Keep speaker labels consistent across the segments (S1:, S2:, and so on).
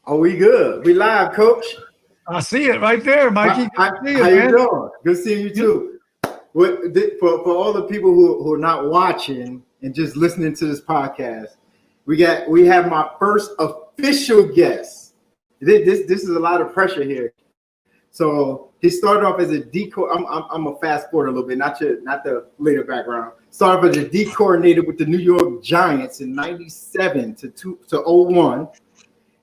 S1: Are we good? We live, Coach.
S2: I see it right there, Mikey.
S1: How you doing? Good seeing you too. For all the people who are not watching and just listening to this podcast, we have my first official guest. This is a lot of pressure here. So he started off as a D. I'm a fast forward a little bit, not the later background. Started off as a D coordinator with the New York Giants in '97 to 01.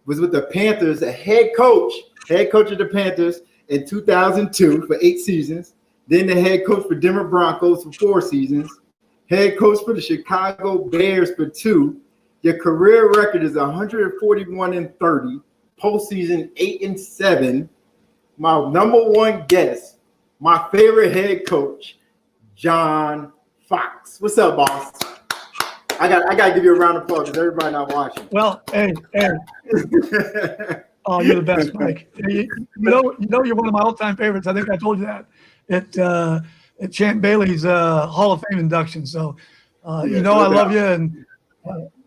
S1: Was with the Panthers, a head coach of the Panthers in 2002 for 8 seasons. Then the head coach for Denver Broncos for 4 seasons. Head coach for the Chicago Bears for 2. Your career record is 141-30. Postseason 8-7. My number one guest, my favorite head coach, John Fox. What's up, boss? I gotta give you a round of applause because everybody not watching.
S2: Well, hey. Oh, you're the best, Mike. You know you're one of my all-time favorites. I think I told you that at Champ Bailey's Hall of Fame induction. So I love you, and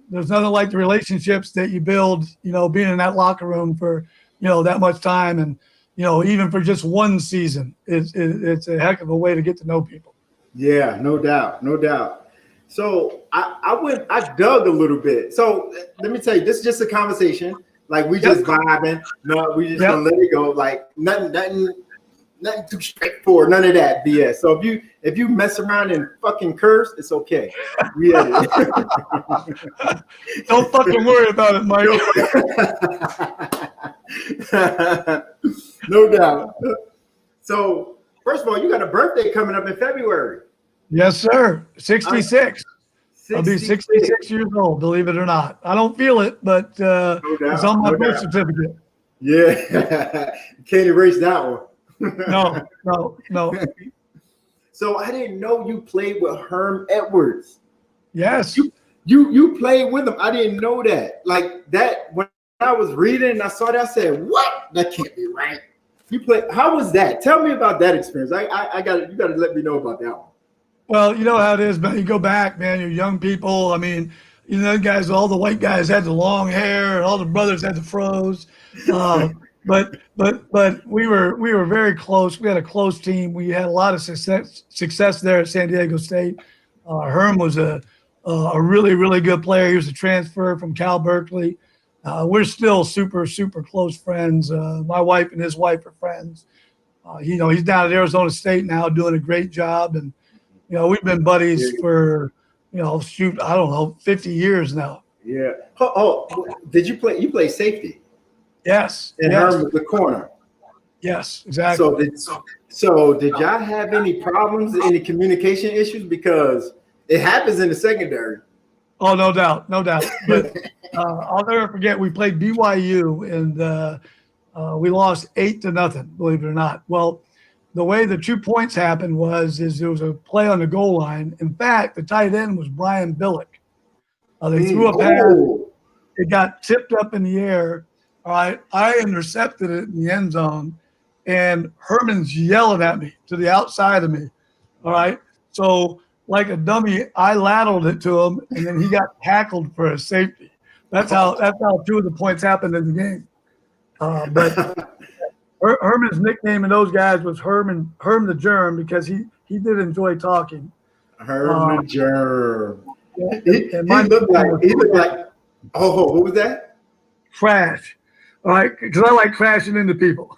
S2: there's nothing like the relationships that you build. Being in that locker room for that much time, and even for just one season, it's a heck of a way to get to know people.
S1: Yeah, no doubt. So I dug a little bit. So let me tell you, this is just a conversation. Like we just vibing. No, we just gonna let it go. Like nothing too straightforward. None of that BS. So if you mess around and fucking curse, it's okay. Yeah.
S2: Don't fucking worry about it, Mike.
S1: No doubt. So first of all, you got a birthday coming up in February.
S2: Yes, sir. 66. I'll be 66 years old, believe it or not. I don't feel it, but it's on my birth certificate.
S1: Yeah. Can't erase that one.
S2: No.
S1: So I didn't know you played with Herm Edwards.
S2: Yes.
S1: You played with him. I didn't know that. Like that, when I was reading and I saw that, I said, what? That can't be right. You played. How was that? Tell me about that experience. You got to let me know about that one.
S2: Well, you know how it is, man. You go back, man. You're young people. I mean, guys, all the white guys had the long hair, and all the brothers had the fros. But we were very close. We had a close team. We had a lot of success there at San Diego State. Herm was a really, really good player. He was a transfer from Cal Berkeley. We're still super, super close friends. My wife and his wife are friends. He's down at Arizona State now, doing a great job, and we've been buddies for, I don't know, 50 years now.
S1: Yeah. Did you play? You play safety?
S2: Yes.
S1: And Herm was the corner.
S2: Yes, exactly.
S1: So did y'all have any problems, any communication issues? Because it happens in the secondary.
S2: Oh, no doubt. But I'll never forget, we played BYU, and we lost 8-0, believe it or not. Well, the way the 2 points happened is there was a play on the goal line. In fact, the tight end was Brian Billick. They threw a pass. It got tipped up in the air. All right, I intercepted it in the end zone, and Herman's yelling at me to the outside of me. All right, so like a dummy, I lateraled it to him, and then he got tackled for a safety. That's how 2 of the points happened in the game. But Herman's nickname in those guys was Herm the Germ, because he did enjoy talking.
S1: Herm the Germ.
S2: Yeah,
S1: he looked like. Oh, what was that?
S2: Crash. All right, because I like crashing into people.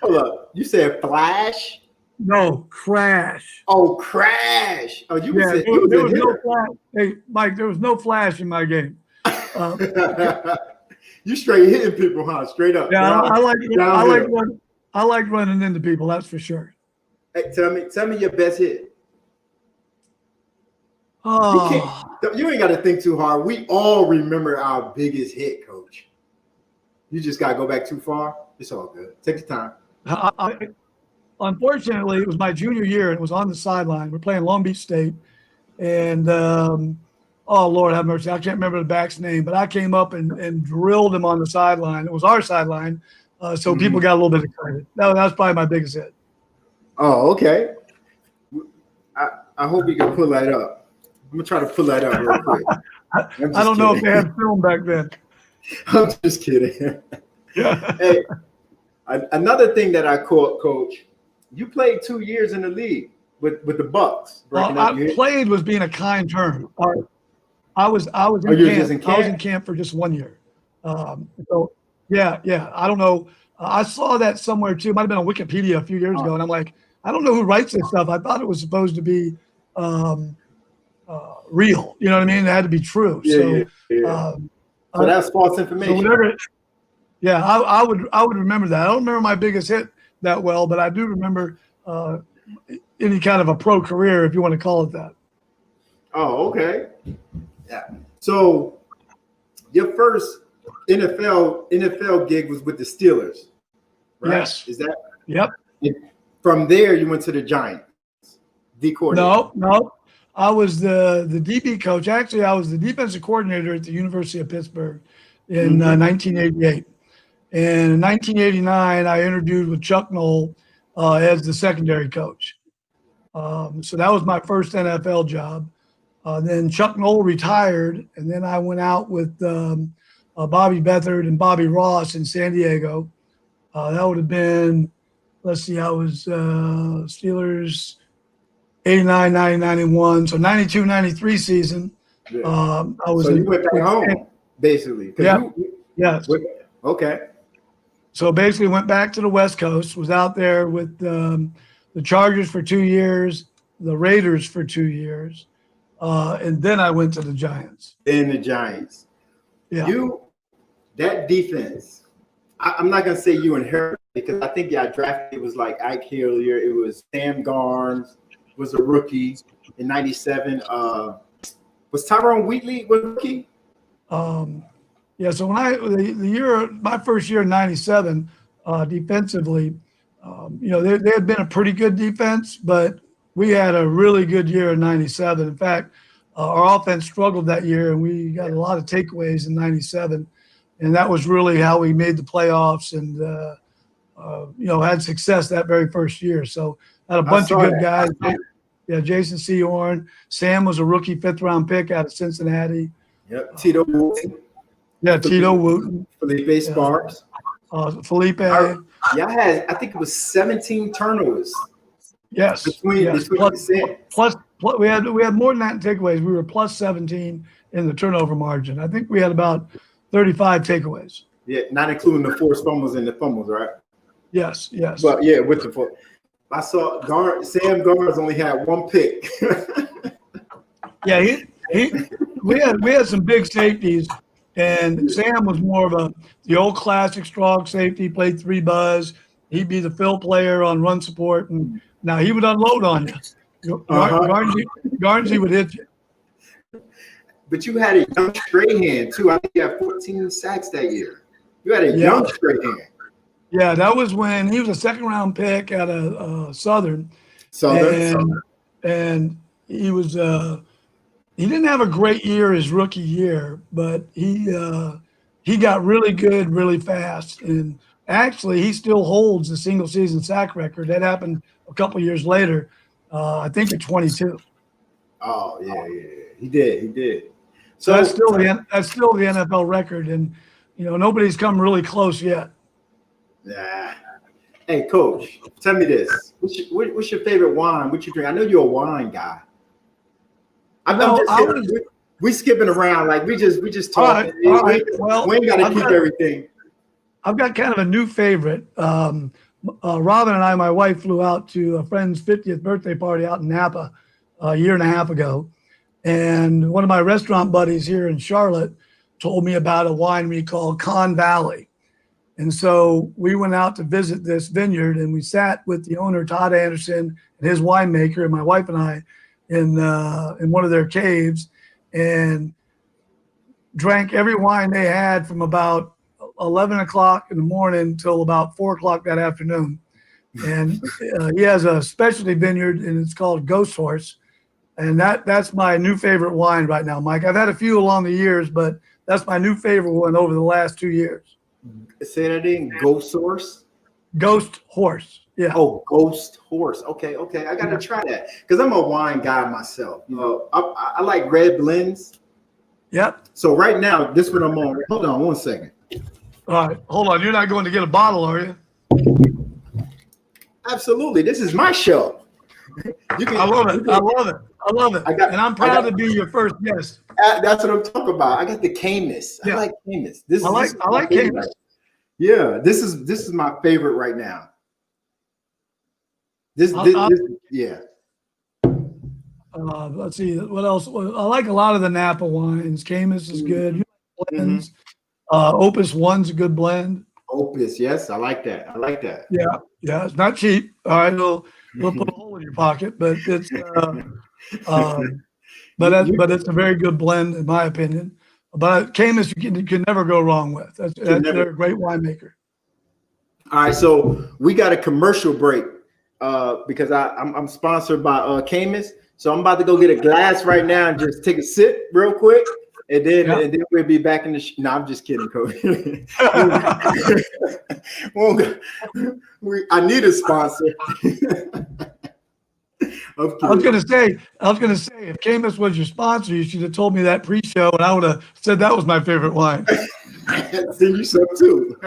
S1: Hold up. You said flash?
S2: No, crash.
S1: Oh, crash. Oh, there
S2: was no flash. Hey, Mike, there was no flash in my game.
S1: You straight hitting people, huh? Straight up.
S2: Yeah, I like running into people. That's for sure.
S1: Hey, tell me your best hit.
S2: Oh,
S1: you ain't got to think too hard. We all remember our biggest hit, Coach. You just got to go back too far. It's all good. Take your time.
S2: Unfortunately, it was my junior year, and it was on the sideline. We're playing Long Beach State, and oh, Lord have mercy, I can't remember the back's name, but I came up and drilled him on the sideline. It was our sideline, so people got a little bit excited. That was probably my biggest hit.
S1: Oh, okay. I hope you can pull that up. I'm going to try to pull that up real quick.
S2: I don't know if they had film back then.
S1: I'm just kidding.
S2: Yeah.
S1: Hey, another thing that I caught, Coach, you played 2 years in the league with the Bucks. Breaking up.
S2: I played was being a kind term. I was
S1: Oh,
S2: in
S1: you were
S2: camp.
S1: just in
S2: I was in
S1: camp?
S2: camp for just 1 year. So yeah. I don't know. I saw that somewhere too. It might have been on Wikipedia a few years ago, and I'm like, I don't know who writes this stuff. I thought it was supposed to be um, real. You know what I mean? It had to be true.
S1: Yeah.
S2: Um,
S1: So
S2: uh,
S1: that's false
S2: so
S1: information.
S2: whatever. Yeah, I would remember that. I don't remember my biggest hit that well, but I do remember uh, any kind of a pro career, if you want to call it that.
S1: Oh, okay. Yeah. So your first NFL gig was with the Steelers, right?
S2: Yes.
S1: Is that?
S2: Yep.
S1: From there, you went to the Giants. D coordinator.
S2: No. I was the DB coach. Actually, I was the defensive coordinator at the University of Pittsburgh in 1988. And in 1989, I interviewed with Chuck Noll as the secondary coach. So that was my first NFL job. Then Chuck Noll retired, and then I went out with Bobby Beathard and Bobby Ross in San Diego. That would have been, let's see, I was Steelers 89, 90, 91. So 92, 93 season.
S1: Yeah.
S2: I was
S1: So you went back home, basically.
S2: Yeah. Yes.
S1: Okay.
S2: So basically went back to the West Coast, was out there with the Chargers for 2 years, the Raiders for 2 years, and then I went to the Giants.
S1: Then the Giants.
S2: Yeah.
S1: That defense, I'm not going to say you inherited because I think y'all drafted, it was like Ike Hillier, it was Sam Garnes, was a rookie in 97. Was Tyrone Wheatley a rookie?
S2: Yeah, so when my first year in 97, defensively, they had been a pretty good defense, but we had a really good year in 97. In fact, our offense struggled that year, and we got a lot of takeaways in 97. And that was really how we made the playoffs and, had success that very first year. So had a bunch of good guys. Yeah, Jason Seahorn. Sam was a rookie 5th-round pick out of Cincinnati.
S1: Yep. Tito Wooten.
S2: Yeah, Tito Wooten.
S1: Felipe Sparks.
S2: Felipe.
S1: I think it was 17 turnovers.
S2: Yes.
S1: Between
S2: plus, we had more than that in takeaways. We were plus 17 in the turnover margin. I think we had about 35 takeaways.
S1: Yeah, not including the forced fumbles and the fumbles, right?
S2: Yes.
S1: But yeah, with the I saw Sam Garnes only had 1 pick.
S2: Yeah, we had some big safeties, and Sam was more of the old classic strong safety, played 3 buzz. He'd be the fill player on run support, and now he would unload on you. Garnsey would hit you.
S1: But you had a young Strahan too. I think you had 14 sacks that year. You had a young Strahan.
S2: Yeah, that was when he was a 2nd-round pick out of Southern. And he was he didn't have a great year his rookie year, but he got really good really fast. And actually, he still holds the single season sack record. That happened a couple years later, I think at 22.
S1: Oh yeah, he did.
S2: So that's still the NFL record, and nobody's come really close yet.
S1: Yeah. Hey, Coach, tell me this: what's your favorite wine? What you drink? I know you're a wine guy. We skipping around like we just talking.
S2: All right. Well,
S1: we ain't got to keep everything.
S2: I've got kind of a new favorite. Robin and I, my wife, flew out to a friend's 50th birthday party out in Napa a year and a half ago. And one of my restaurant buddies here in Charlotte told me about a winery called Con Valley. And so we went out to visit this vineyard, and we sat with the owner, Todd Anderson, and his winemaker, and my wife and I in one of their caves, and drank every wine they had from about 11 o'clock in the morning till about 4 o'clock that afternoon. And he has a specialty vineyard, and it's called Ghost Horse. And that's my new favorite wine right now, Mike. I've had a few along the years, but that's my new favorite one over the last 2 years.
S1: Say that again. Ghost Horse.
S2: Ghost Horse. Yeah.
S1: Oh, Ghost Horse. Okay. I got to try that because I'm a wine guy myself. I like red blends.
S2: Yep.
S1: So right now, this one I'm on. Hold on 1 second.
S2: All right, hold on. You're not going to get a bottle, are you?
S1: Absolutely. This is my show.
S2: I love it. I love it. I love it. And I'm proud to be your first guest.
S1: That's what I'm talking about. I got the Camus.
S2: Yeah.
S1: I like Camus.
S2: I like Camus.
S1: Yeah, this is my favorite right now. Yeah.
S2: Let's see what else. Well, I like a lot of the Napa wines. Camus is good. Blends. Opus One's a good blend.
S1: Opus, yes, I like that.
S2: Yeah, it's not cheap. All right, it'll put a hole in your pocket, but it's but it's a very good blend in my opinion. But Camus you can never go wrong with. They're a great winemaker.
S1: All right, so we got a commercial break because I'm sponsored by Camus. So I'm about to go get a glass right now and just take a sip real quick. And then we'll be back in the. No, I'm just kidding, Coach. I need a sponsor.
S2: I was gonna say, if Camus was your sponsor, you should have told me that pre-show, and I would have said that was my favorite wine.
S1: Send you some too.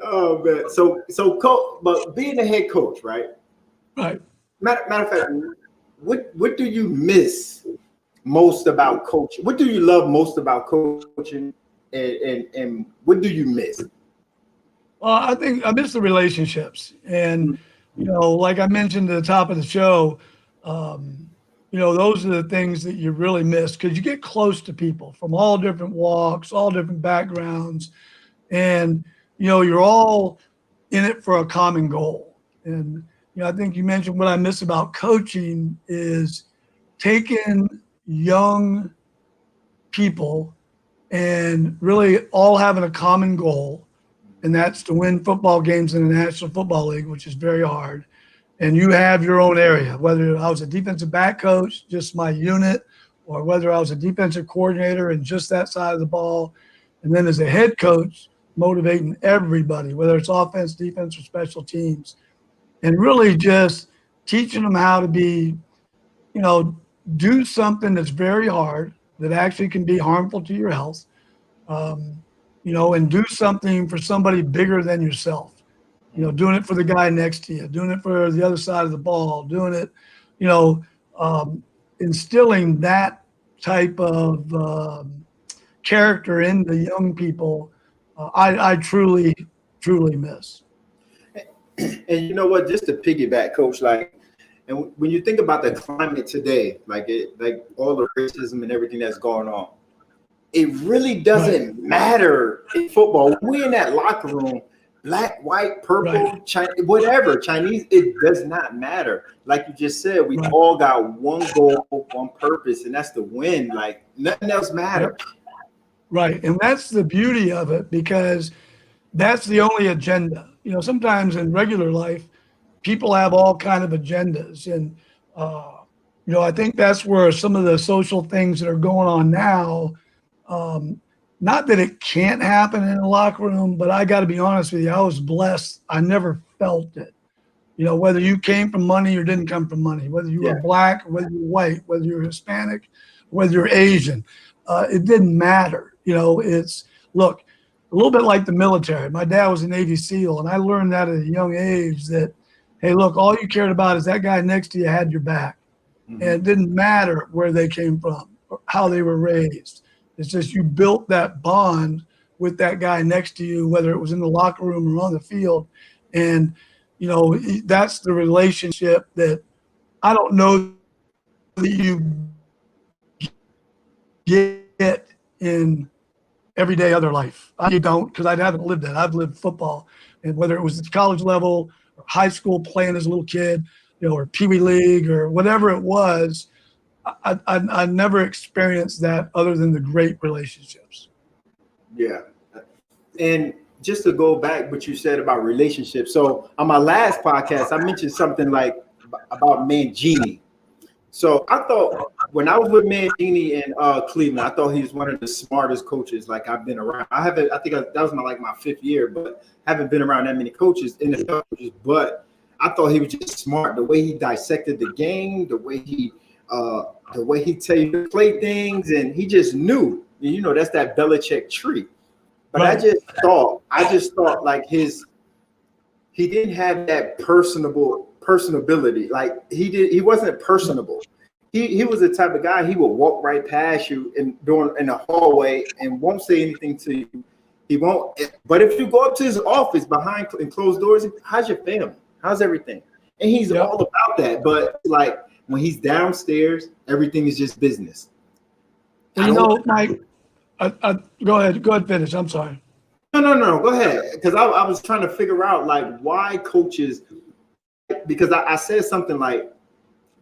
S1: Oh man, so coach, but being a head coach, right?
S2: Right.
S1: Matter of fact. What do you miss most about coaching? What do you love most about coaching, and what do you miss?
S2: Well, I think I miss the relationships, and like I mentioned at the top of the show, those are the things that you really miss because you get close to people from all different walks, all different backgrounds, and you're all in it for a common goal. And I think you mentioned what I miss about coaching is taking young people and really all having a common goal, and that's to win football games in the National Football League, which is very hard. And you have your own area, whether I was a defensive back coach, just my unit, or whether I was a defensive coordinator and just that side of the ball. And then as a head coach, motivating everybody, whether it's offense, defense, or special teams. And really just teaching them how to be, do something that's very hard, that actually can be harmful to your health, and do something for somebody bigger than yourself. Doing it for the guy next to you, doing it for the other side of the ball, doing it, instilling that type of character in the young people, I truly, truly miss.
S1: And you know what? Just to piggyback, Coach, and when you think about the climate today, like all the racism and everything that's going on, it really doesn't matter in football. We're in that locker room, black, white, purple, Chinese, whatever, Chinese. It does not matter. Like you just said, we all got one goal, one purpose, and that's to win. Like nothing else matters.
S2: Right, and that's the beauty of it because that's the only agenda. Sometimes in regular life, people have all kind of agendas. And, I think that's where some of the social things that are going on now, not that it can't happen in a locker room, but I got to be honest with you, I was blessed. I never felt it. Whether you came from money or didn't come from money, whether you were black, whether you're white, whether you're Hispanic, whether you're Asian, it didn't matter. Look, a little bit like the military. My dad was a Navy SEAL, and I learned that at a young age that, hey, look, all you cared about is that guy next to you had your back. Mm-hmm. And it didn't matter where they came from or how they were raised. It's just you built that bond with that guy next to you, whether it was in the locker room or on the field. And, that's the relationship that I don't know that you get in everyday other life. You don't, because I haven't lived it. I've lived football, and whether it was at college level or high school playing as a little kid, or Pee Wee League or whatever it was, I never experienced that other than the great relationships.
S1: Yeah. And just to go back what you said about relationships. So on my last podcast, I mentioned something like about Mangini. So I thought when I was with Mangini in Cleveland, I thought he was one of the smartest coaches like I've been around. I think that was my fifth year, but haven't been around that many coaches, NFL coaches. But I thought he was just smart. The way he dissected the game, the way he tell you to play things, and he just knew. You know, that's that Belichick tree. But
S2: Right.
S1: I just thought like he didn't have that personability. Like he wasn't personable. He was the type of guy, he would walk right past you in the hallway and won't say anything to you. He won't. But if you go up to his office behind closed doors, how's your family? How's everything? And he's
S2: Yep.
S1: all about that. But like when he's downstairs, everything is just business.
S2: Well, you know, Mike, go ahead, finish. I'm sorry.
S1: No. Go ahead. Because I was trying to figure out like why coaches, because I said something like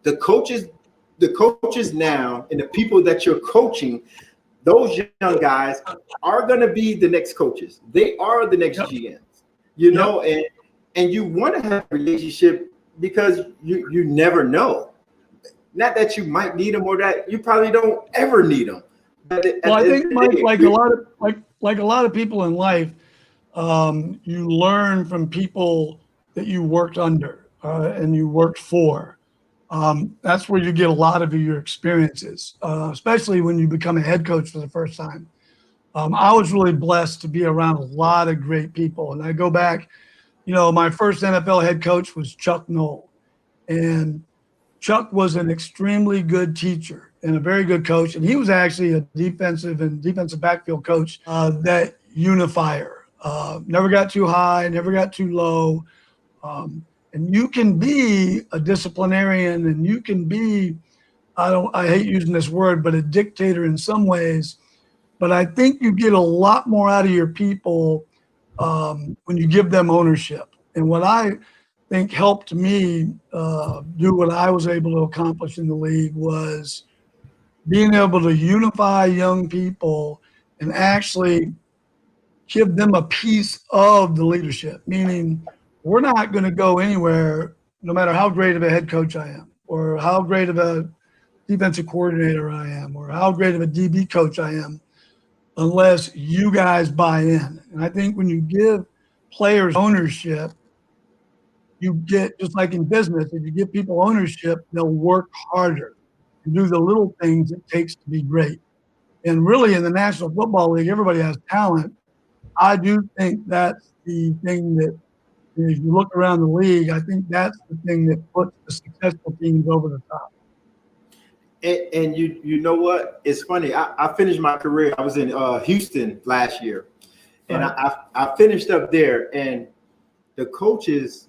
S1: the coaches now and the people that you're coaching, those young guys are going to be the next coaches. They are the next GMs, you know, and you want to have a relationship because you never know. Not that you might need them or that you probably don't ever need them.
S2: Well, I think like a lot of people in life, you learn from people that you worked under and you worked for. That's where you get a lot of your experiences, especially when you become a head coach for the first time. I was really blessed to be around a lot of great people. And I go back, you know, my first NFL head coach was Chuck Noll. And Chuck was an extremely good teacher and a very good coach. And he was actually a defensive backfield coach, that unifier. Never got too high, never got too low. And you can be a disciplinarian and you can be, I hate using this word, but a dictator in some ways. But I think you get a lot more out of your people when you give them ownership. And what I think helped me do what I was able to accomplish in the league was being able to unify young people and actually give them a piece of the leadership, meaning we're not going to go anywhere no matter how great of a head coach I am or how great of a defensive coordinator I am or how great of a DB coach I am unless you guys buy in. And I think when you give players ownership, you get, just like in business, if you give people ownership, they'll work harder and do the little things it takes to be great. And really in the National Football League, everybody has talent. I do think that's the thing that, as you look around the league, I think that's the thing that puts the successful teams over the top.
S1: And you know what? It's funny. I finished my career. I was in Houston last year, and
S2: Right.
S1: I finished up there. And the coaches,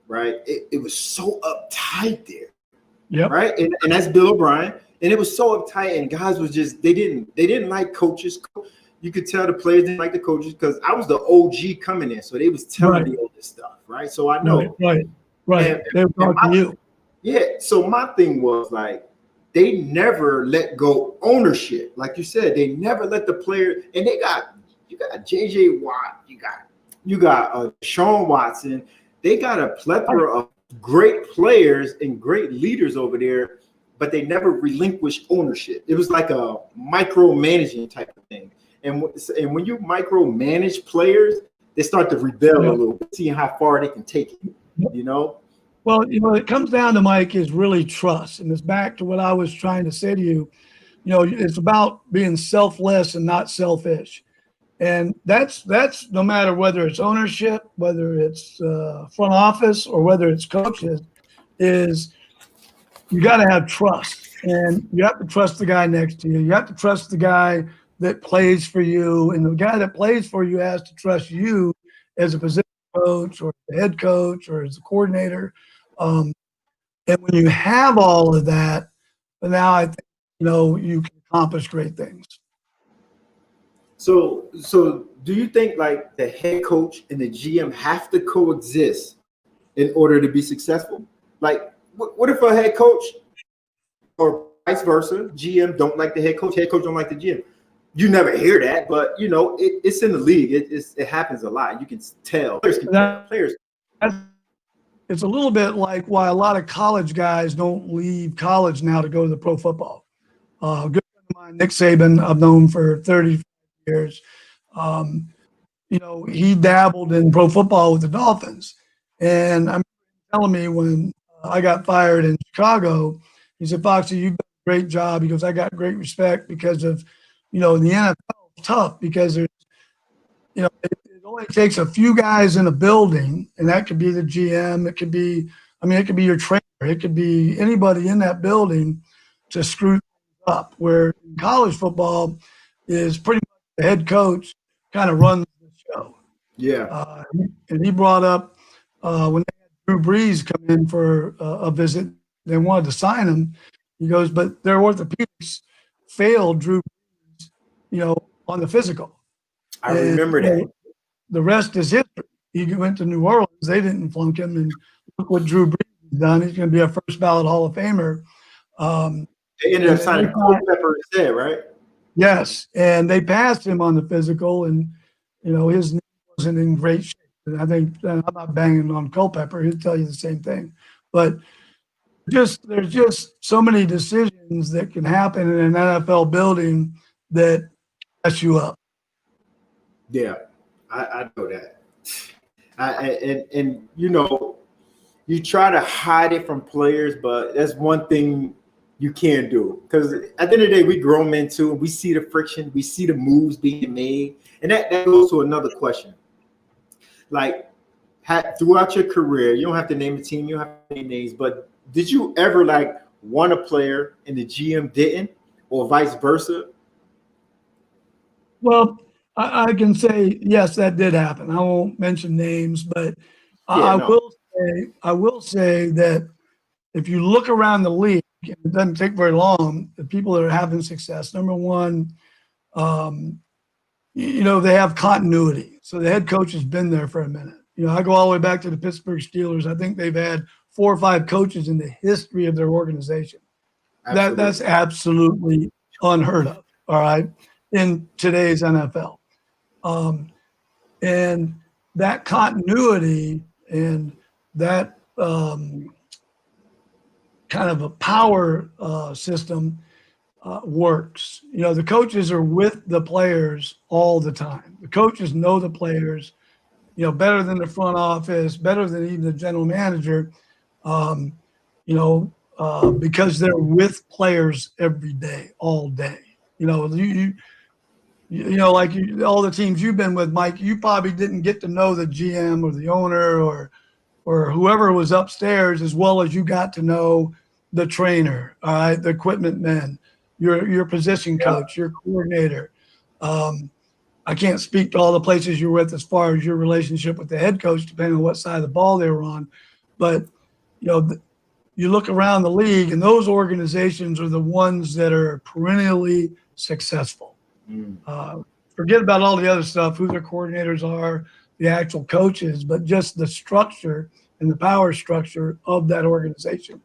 S1: right? It was so uptight there,
S2: Yep.
S1: right? And that's Bill O'Brien. And it was so uptight, and guys was just they didn't like coaches. You could tell the players didn't like the coaches because I was the OG coming in, so they was telling me all this stuff, right? So I know,
S2: Right.
S1: And,
S2: They were talking to you.
S1: yeah. So my thing was like, they never let go ownership. Like you said, they never let the player, and you got JJ Watt, you got Sean Watson. They got a plethora of great players and great leaders over there, but they never relinquished ownership. It was like a micromanaging type of thing. And when you micromanage players, they start to rebel a little bit, seeing how far they can take it, you know?
S2: Well, you know, it comes down to, Mike, is really trust. And it's back to what I was trying to say to you. You know, it's about being selfless and not selfish. And that's no matter whether it's ownership, whether it's front office, or whether it's coaches, is you got to have trust. And you have to trust the guy next to you. You have to trust the guy that plays for you. And the guy that plays for you has to trust you as a position coach or the head coach or as a coordinator. And when you have all of that, now I think, you know, you can accomplish great things.
S1: So do you think like the head coach and the GM have to coexist in order to be successful? Like, what if a head coach or vice versa, GM don't like the head coach don't like the GM? You never hear that, but you know, it's in the league. It happens a lot. You can tell. Players.
S2: It's a little bit like why a lot of college guys don't leave college now to go to the pro football. A good friend of mine, Nick Saban, I've known for 30 years. You know, he dabbled in pro football with the Dolphins. And I'm telling me when I got fired in Chicago, he said, Foxy, you've done a great job. He goes, I got great respect because of in the NFL, it's tough because there's, it only takes a few guys in a building, and that could be the GM. It could be, it could be your trainer. It could be anybody in that building to screw things up. Where in college football is pretty much the head coach kind of runs the show.
S1: Yeah.
S2: And he brought up when they had Drew Brees come in for a visit, they wanted to sign him. He goes, but their orthopedics failed Drew Brees, on the physical.
S1: I remember that.
S2: The rest is history. He went to New Orleans. They didn't flunk him. And look what Drew Brees has done. He's going to be a first ballot Hall of Famer.
S1: They ended up signing Culpepper instead, right?
S2: Yes. And they passed him on the physical, and, his knee wasn't in great shape. And I think I'm not banging on Culpepper. He'll tell you the same thing. But there's just so many decisions that can happen in an NFL building that mess you up.
S1: Yeah, I know that. And you try to hide it from players, but that's one thing you can't do. Because at the end of the day, we grown men too, and we see the friction, we see the moves being made. And that goes to another question. Like, throughout your career, you don't have to name a team, you don't have to name names, but did you ever want a player and the GM didn't, or vice versa?
S2: Well, I can say yes, that did happen. I won't mention names, but I will say that if you look around the league, it doesn't take very long. The people that are having success, number one, they have continuity. So the head coach has been there for a minute. I go all the way back to the Pittsburgh Steelers. I think they've had 4 or 5 coaches in the history of their organization. That's absolutely unheard of. All right, in today's NFL. And that continuity and that kind of a power system works. The coaches are with the players all the time. The coaches know the players, better than the front office, better than even the general manager, because they're with players every day, all day. All the teams you've been with, Mike, you probably didn't get to know the GM or the owner or whoever was upstairs as well as you got to know the trainer, all right, the equipment men, your position coach, your coordinator. I can't speak to all the places you're with as far as your relationship with the head coach, depending on what side of the ball they were on. But, you look around the league, and those organizations are the ones that are perennially successful. Forget about all the other stuff, who their coordinators are, the actual coaches, but just the structure and the power structure of that organization.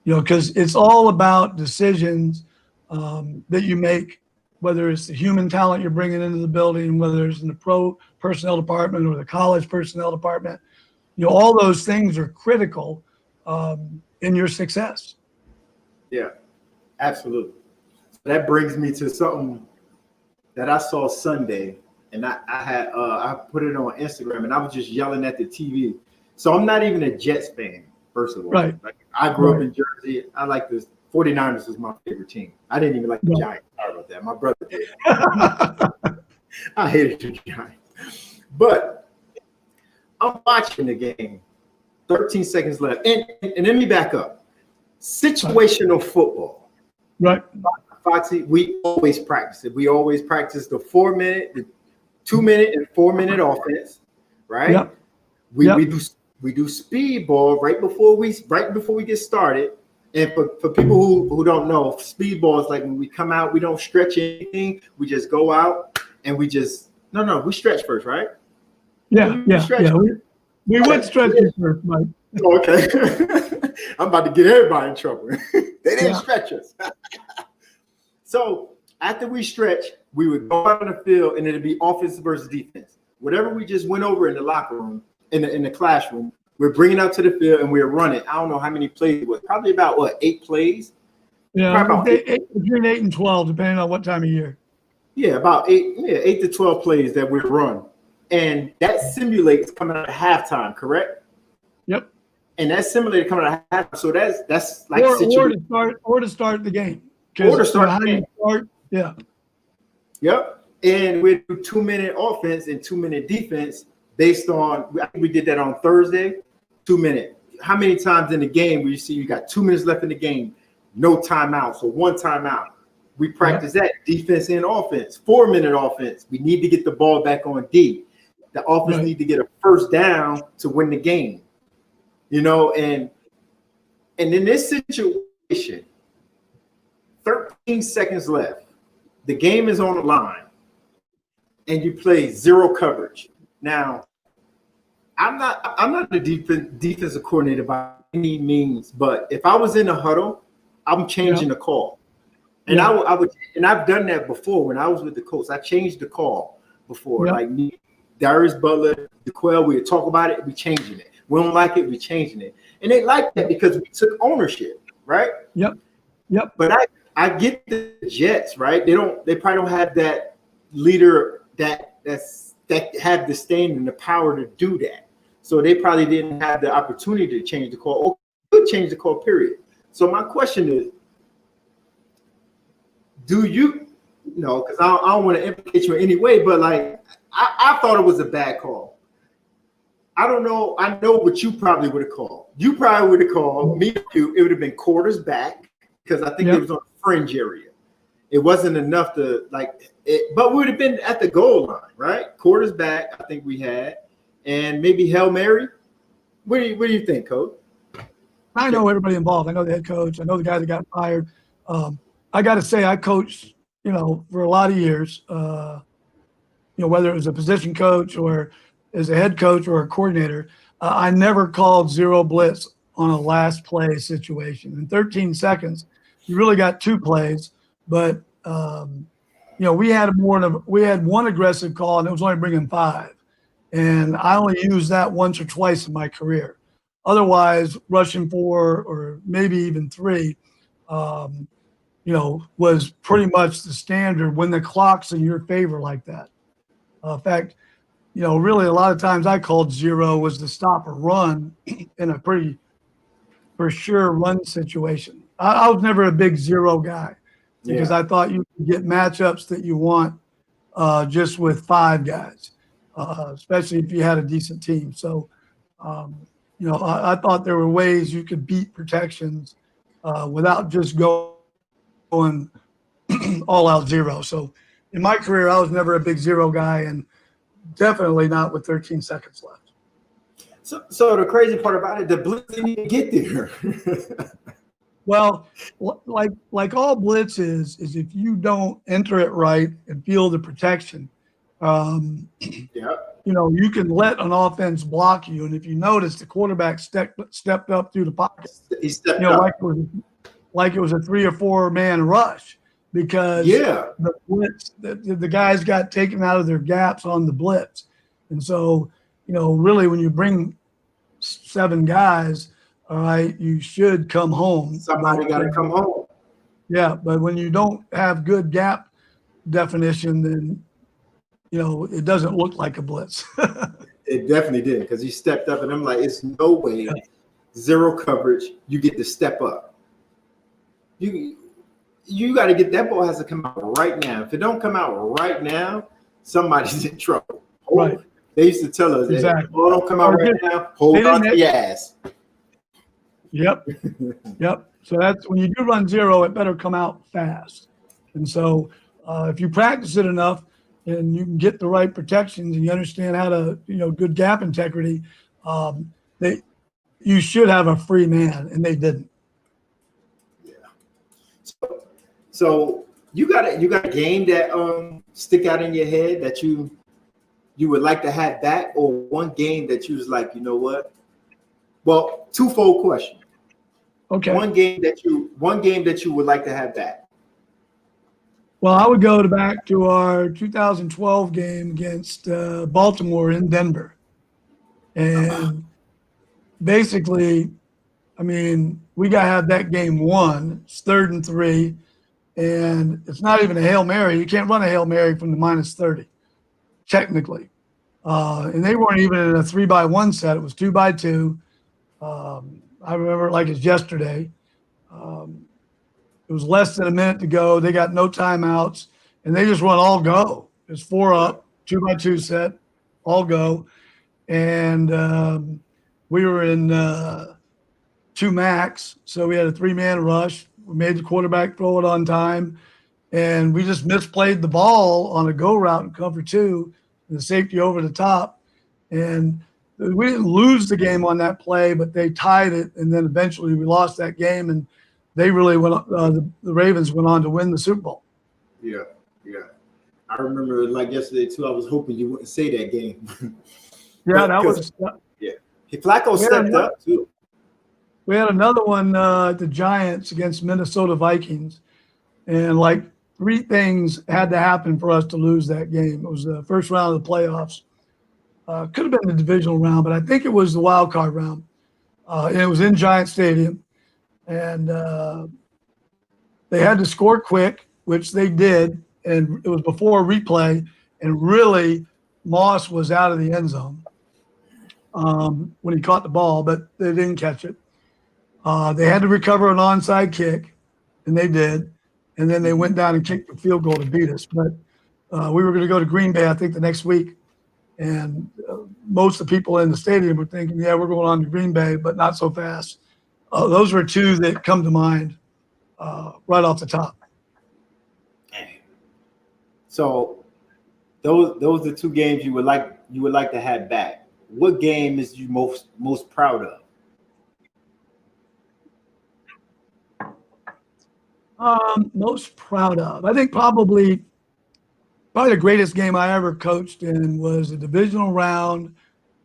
S2: Because it's all about decisions that you make, whether it's the human talent you're bringing into the building, whether it's in the pro personnel department or the college personnel department. All those things are critical in your success.
S1: Yeah, absolutely. That brings me to something that I saw Sunday, and I put it on Instagram, and I was just yelling at the TV. So I'm not even a Jets fan, first of all.
S2: Right.
S1: I grew up in Jersey. I like the 49ers was my favorite team. I didn't even like the Giants. Sorry about that. My brother did. I hated the Giants. But I'm watching the game. 13 seconds left. And let me back up. Situational football.
S2: Right.
S1: Foxy, we always practice it. We always practice the 4-minute, the 2-minute, and 4-minute offense, right?
S2: Yep.
S1: We do speed ball right before we get started. And for people who don't know, speed ball is like when we come out, we don't stretch anything. We just go out and we stretch first, right?
S2: Yeah. We would stretch it first, Mike.
S1: Okay. I'm about to get everybody in trouble. They didn't stretch us. So after we stretch, we would go out on the field and it'd be offense versus defense. Whatever we just went over in the locker room, in the classroom, we're bringing out to the field and we're running. I don't know how many plays it was. Probably about 8 plays?
S2: Yeah, between 8 and 12, depending on what time of year.
S1: Yeah, about 8 to 12 plays that we run. And that simulates coming out of halftime, correct?
S2: Yep.
S1: And that's simulated coming out of halftime. So that's like
S2: or to start the game.
S1: Or to start the game.
S2: Yeah.
S1: Yep. And we do 2-minute offense and 2-minute defense based on, I think we did that on Thursday, 2-minute. How many times in the game where you see you got 2 minutes left in the game, no timeouts or one timeout? We practice that defense and offense, 4-minute offense. We need to get the ball back on D. The offense need to get a first down to win the game. And in this situation, 13 seconds left, the game is on the line, and you play zero coverage. Now, I'm not the defensive coordinator by any means, but if I was in a huddle, I'm changing the call. And I would, and I've done that before when I was with the Colts. I changed the call before, like me, Darius Butler, DeQuell. We would talk about it, we changing it. We don't like it, we changing it, and they like that because we took ownership, right?
S2: Yep.
S1: But I get the Jets, right? They probably don't have that leader that had the stand and the power to do that. So they probably didn't have the opportunity to change the call or could change the call, period. So my question is, do you know, because I don't want to implicate you in any way, but like I thought it was a bad call. I don't know. I know what you probably would have called. You probably would have called me. It would have been quarters back because I think it was on the fringe area. It wasn't enough to like it, but we would have been at the goal line, right? Quarters back, I think we had, and maybe Hail Mary. What do you think, Coach?
S2: I know everybody involved. I know the head coach. I know the guy that got fired. I got to say, I coached, for a lot of years. Whether it was a position coach or as a head coach or a coordinator, I never called zero blitz on a last play situation. In 13 seconds, you really got two plays, but we had one aggressive call and it was only bringing 5, and I only used that once or twice in my career. Otherwise, rushing 4 or maybe even 3, was pretty much the standard when the clock's in your favor like that. In fact, really a lot of times I called zero was to stop a run in a pretty for sure run situation. I was never a big zero guy because I thought you could get matchups that you want just with 5 guys, especially if you had a decent team. So, I thought there were ways you could beat protections without just going all out zero. So in my career, I was never a big zero guy, and definitely not with 13 seconds left.
S1: So the crazy part about it, the blitz didn't even get there.
S2: Well, like all blitzes is if you don't enter it right and feel the protection, you can let an offense block you. And if you notice, the quarterback stepped up through the pocket.
S1: He stepped up.
S2: Like it was a 3 or 4 man rush because the blitz, the guys got taken out of their gaps on the blitz. And so, really when you bring 7 guys, all right, you should come home.
S1: Somebody got to come home.
S2: Yeah, but when you don't have good gap definition, then, it doesn't look like a blitz.
S1: It definitely did because he stepped up, and I'm like, it's no way, zero coverage, you get to step up. You got to get that ball has to come out right now. If it don't come out right now, somebody's in trouble.
S2: Right.
S1: They used to tell us,
S2: exactly.
S1: If the ball don't come out right now, hold on to your ass.
S2: Yep. So that's when you do run zero, it better come out fast. And so if you practice it enough and you can get the right protections and you understand how to, good gap integrity, you should have a free man, and they didn't.
S1: So you got a game that stick out in your head that you would like to have back, or one game that you was like, you know what? Well, twofold question.
S2: Okay.
S1: One game that you would like to have back.
S2: Well, I would go back to our 2012 game against Baltimore in Denver, and basically, we got to have that game won. It's 3rd and 3. And it's not even a Hail Mary. You can't run a Hail Mary from the -30, technically. And they weren't even in a 3-by-1 set. It was 2-by-2. I remember it like it's yesterday. It It was less than a minute to go. They got no timeouts, and they just run all go. It's 4 up, 2x2 set, all go. And we were in 2 max, so we had a 3-man rush. We made the quarterback throw it on time, and we just misplayed the ball on a go route in cover 2, and the safety over the top. And we didn't lose the game on that play, but they tied it, and then eventually we lost that game, and they really went. The Ravens went on to win the Super Bowl.
S1: Yeah. I remember like yesterday too. I was hoping you wouldn't say that game.
S2: Yeah, that was.
S1: Yeah, Flacco stepped up too.
S2: We had another one, the Giants against Minnesota Vikings, and like 3 things had to happen for us to lose that game. It was the first round of the playoffs. Could have been the divisional round, but I think it was the wild card round. And it was in Giant Stadium, and they had to score quick, which they did, and it was before replay. And really, Moss was out of the end zone when he caught the ball, but they didn't catch it. They had to recover an onside kick, and they did. And then they went down and kicked the field goal to beat us. But we were going to go to Green Bay, I think, the next week. And most of the people in the stadium were thinking, yeah, we're going on to Green Bay, but not so fast. Those were 2 that come to mind right off the top.
S1: So those are 2 games you would like to have back. What game is you most proud of?
S2: Most proud of, I think probably the greatest game I ever coached in was a divisional round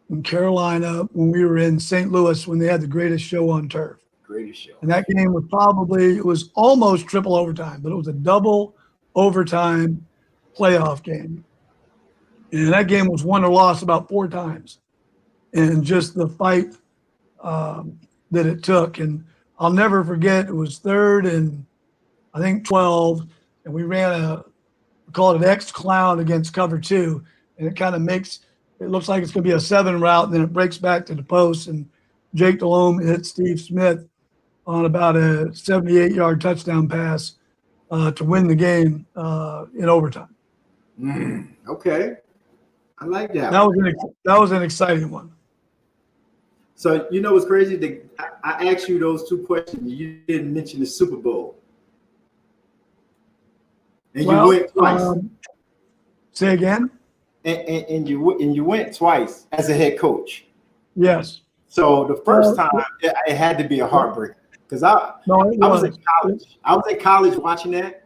S2: in Carolina when we were in St. Louis when they had the greatest show on turf.
S1: Greatest show.
S2: And that game was almost triple overtime, but it was a double overtime playoff game. And that game was won or lost about 4 times. And just the fight that it took. And I'll never forget, it was 3rd and I think 12, and we ran we call it an X clown against cover 2, and it kind of it looks like it's going to be a 7 route, and then it breaks back to the post, and Jake Delhomme hit Steve Smith on about a 78-yard touchdown pass to win the game in overtime.
S1: Okay, I like that.
S2: That was an exciting one.
S1: So you know what's crazy? I asked you those 2 questions. You didn't mention the Super Bowl. And you went twice.
S2: Say again.
S1: And you went twice as a head coach.
S2: Yes.
S1: So the first time it had to be a heartbreaker because I was in college. I was in college watching that,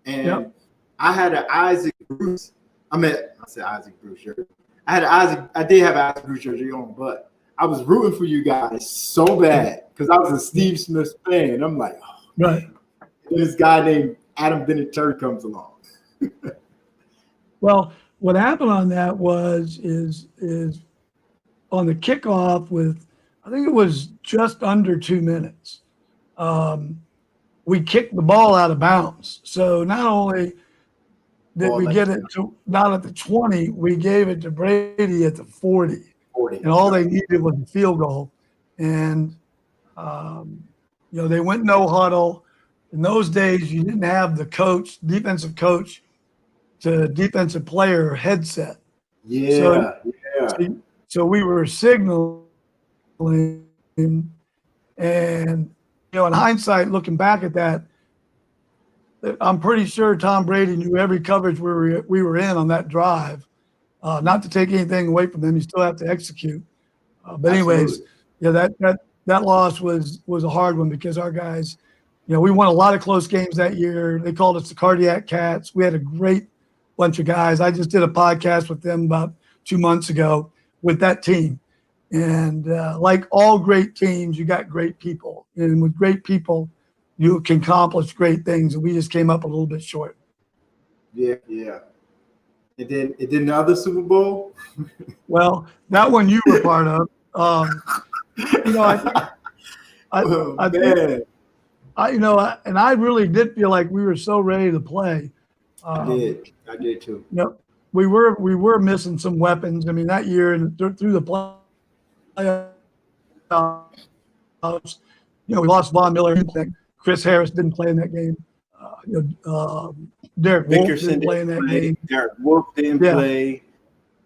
S1: and I had an Isaac Bruce. I said Isaac Bruce shirt. I did have an Isaac Bruce jersey on, but I was rooting for you guys so bad because I was a Steve Smith fan. I'm like,
S2: right.
S1: This guy named Adam Vinatieri comes along.
S2: Well, what happened on that is on the kickoff with, I think it was just under 2 minutes. We kicked the ball out of bounds. So not only did we get it to not at the 20, we gave it to Brady at the 40. And all they needed was a field goal. And they went no huddle. In those days, you didn't have the defensive coach to defensive player headset. So we were signaling, and in hindsight, looking back at that, I'm pretty sure Tom Brady knew every coverage we were in on that drive. Not to take anything away from them, you still have to execute. But anyways, that loss was a hard one because our guys. We won a lot of close games that year. They called us the Cardiac Cats. We had a great bunch of guys. I just did a podcast with them about 2 months ago with that team. And like all great teams, you got great people. And with great people, you can accomplish great things. And we just came up a little bit short.
S1: Yeah. And then the other Super Bowl?
S2: Well, that one you were part of. I really did feel like we were so ready to play.
S1: I did too.
S2: We were missing some weapons. I mean, that year and through the playoffs, we lost Von Miller, Chris Harris didn't play in that game. Derek Wolf didn't play in that game.
S1: Derek Wolf didn't play.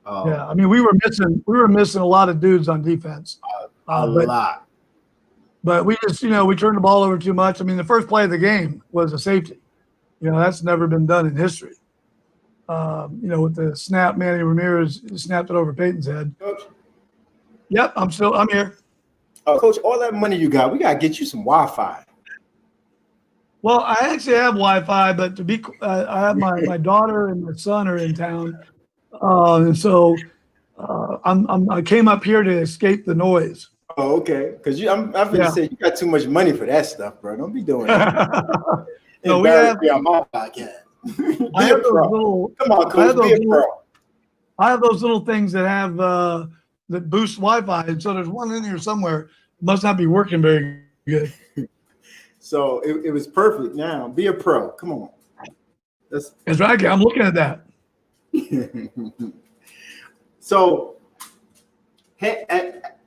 S2: Yeah, I mean, we were missing a lot of dudes on defense.
S1: A lot.
S2: But we just, we turned the ball over too much. I mean, the first play of the game was a safety. That's never been done in history. With the snap, Manny Ramirez snapped it over Peyton's head.
S1: Coach.
S2: Yep, I'm here.
S1: Coach, all that money you got, we got to get you some Wi-Fi.
S2: Well, I actually have Wi-Fi, but I have my daughter and my son are in town. And so I came up here to escape the noise.
S1: Oh, okay. Because I'm going to say you got too much money for that stuff, bro. Don't be doing that.
S2: No, we have
S1: on my podcast.
S2: I have those little.
S1: Come on, Coach. Be a pro.
S2: I have those little things that have that boost Wi-Fi, and so there's one in here somewhere. Must not be working very good.
S1: So it was perfect. Now be a pro. Come on.
S2: That's right. I'm looking at that.
S1: So,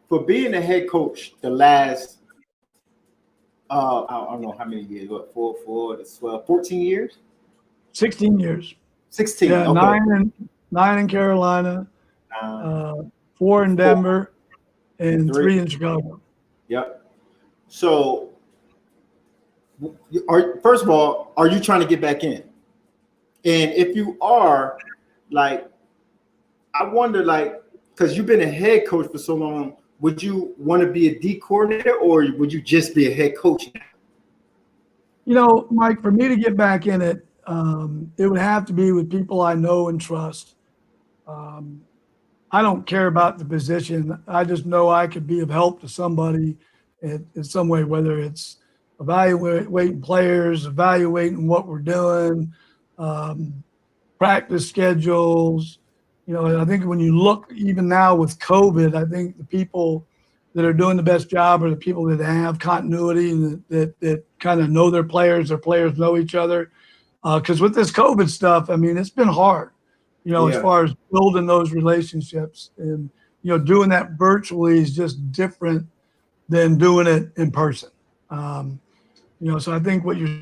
S1: for being a head coach, the last I don't know how many years. What 14 years?
S2: 16 years.
S1: 16.
S2: Yeah,
S1: okay.
S2: 9 in Carolina, 4 in Denver, and 3 in Chicago.
S1: Yep. So, first of all, are you trying to get back in? And if you are, I wonder, because you've been a head coach for so long, would you want to be a D coordinator or would you just be a head coach now?
S2: Mike, for me to get back in it, it would have to be with people I know and trust. I don't care about the position. I just know I could be of help to somebody in some way, whether it's evaluating players, evaluating what we're doing, practice schedules. I think when you look even now with COVID, I think the people that are doing the best job are the people that have continuity and that kind of know their players know each other. Because with this COVID stuff, I mean, it's been hard, as far as building those relationships and, doing that virtually is just different than doing it in person. So I think what you're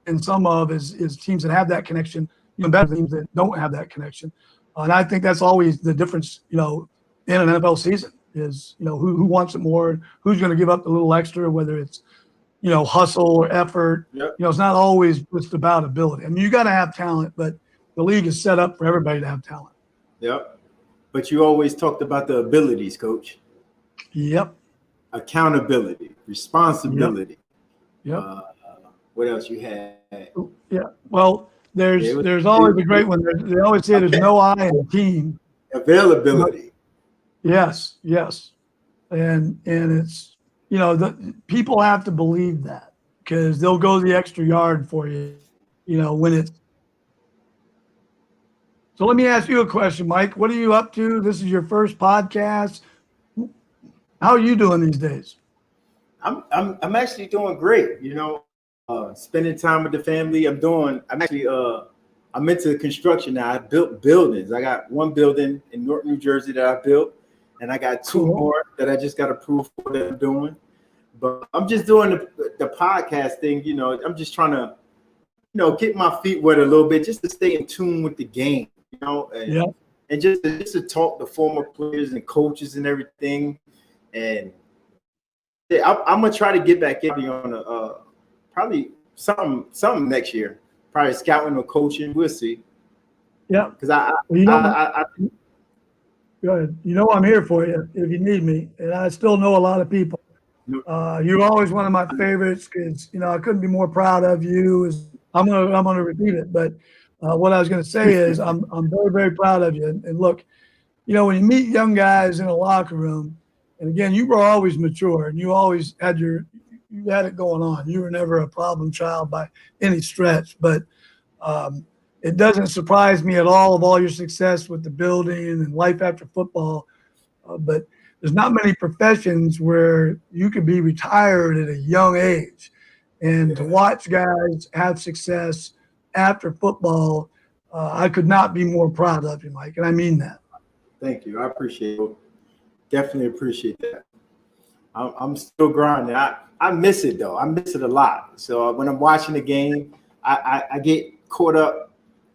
S2: in some of is teams that have that connection, better teams that don't have that connection. And I think that's always the difference, in an NFL season is, who wants it more, who's going to give up a little extra, whether it's, hustle or effort.
S1: Yep.
S2: It's not always just about ability. I mean, you got to have talent, but the league is set up for everybody to have talent.
S1: Yep. But you always talked about the abilities, Coach.
S2: Yep.
S1: Accountability, responsibility.
S2: Yep.
S1: What else you had?
S2: Yeah. Well, there's always a great one. They always say there's no I in a team.
S1: Availability.
S2: Yes. And it's, people have to believe that because they'll go the extra yard for you, when it's. So let me ask you a question, Mike. What are you up to? This is your first podcast. How are you doing these days?
S1: I'm actually doing great. Spending time with the family. I'm into construction now. I built buildings. I got one building in North New Jersey that I built, and I got 2 more that I just got approved for that I'm doing. But I'm just doing the podcast thing. I'm just trying to, get my feet wet a little bit just to stay in tune with the game, and just to talk to former players and coaches and everything. And I'm gonna try to get back in on probably something next year. Probably scouting or coaching. We'll see.
S2: Yeah.
S1: Because I
S2: go ahead. I'm here for you if you need me, and I still know a lot of people. You're always one of my favorites because I couldn't be more proud of you. I'm gonna repeat it, but what I was gonna say is I'm very, very proud of you. And look, when you meet young guys in a locker room, and again, you were always mature and you always had you had it going on. You were never a problem child by any stretch, but it doesn't surprise me at all of all your success with the building and life after football. But there's not many professions where you could be retired at a young age, and to watch guys have success after football, I could not be more proud of you, Mike, and I mean that.
S1: Thank you. I appreciate it. Definitely appreciate that. I'm still grinding. I miss it though. I miss it a lot. So when I'm watching the game, I get caught up